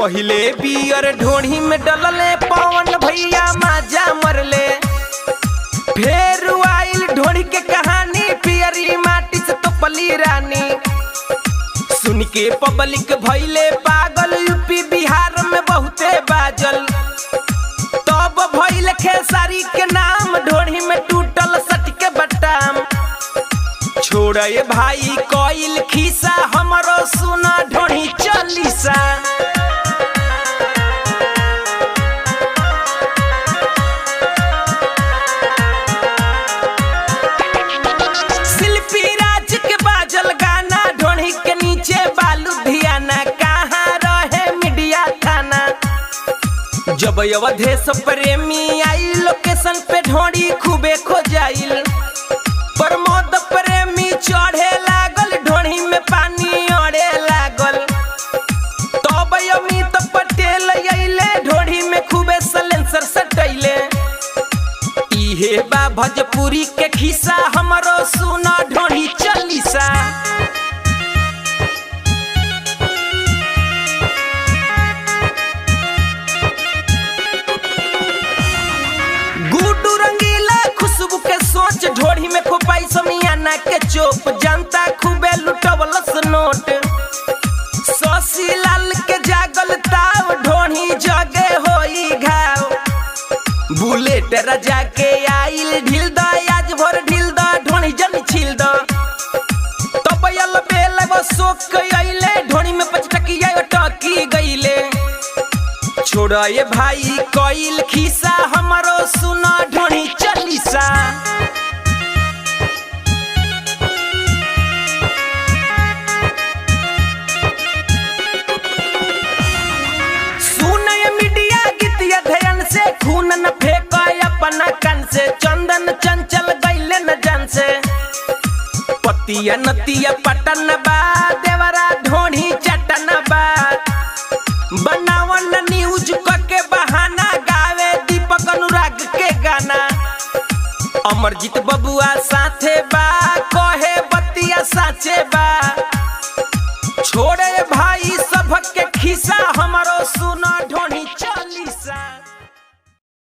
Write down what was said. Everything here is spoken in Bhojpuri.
पहिले बियर ढोढ़ी में डलले पवन भैया माजा मरले। फेर आइल ढोढ़ी के कहानी पियरी माटी से तो पली रानी। सुन के पब्लिक भइले पागल यूपी बिहार में बहुते बाजल। तब भइल खेसारी के नाम ढोढ़ी में टूटल सट के बटाम। छोड़े भाई कोइल खीसा हमरो सुना ढोढ़ी चालीसा। शिल्पी राज के बाजल गाना ढोढ़ी के नीचे बालू धियाना। कहाँ रहे मीडिया थाना जब अवधेश प्रेमी आई लोकेशन पे ढोढ़ी खूबे खोजाइल। प्रमोद प्रेमी चढ़े लागल ढोढ़ी में पानी अड़े लागल। तब अमित पटेल अइले ढोढ़ी में खूबे सलेंसर सटैले। इहे बा भोजपुरी के खिस्सा हमरो सुना ढोढ़ी चालीसा। गुड्डू रंगीला खुशबू के सोच ढोढ़ी में खोपाई समियाना के चोप। जनता खूबे लुटवलस नोट। शशि लाल के जागल ताव ढोढ़ी जगे होई घाव। बुलेट राजा के आइल ढील द आज भर ढील द ढोढ़ी जन छील द। तब यल बेल वो सोक आइले ढोढ़ी में पचटकिया टकी गइले। छोड़े भाई कोइल खीसा हमरो सुना ढोढ़ी चालीसा। सुने मीडिया गीतिया ध्यान से खून न फेंको अपना कन से। चंदन चंचल गइले न जान से। पतिया नतिया पटन बा देवरा ढोढ़ी चटन बा। बनावन न्यूज के बहाना गावे दीपक अनुराग के गाना। अमरजीत बबुआ साथे बा कहे बतिया साचे बा। छोड़े भाई सबके खिस्सा हमरो सुना ढोढ़ी।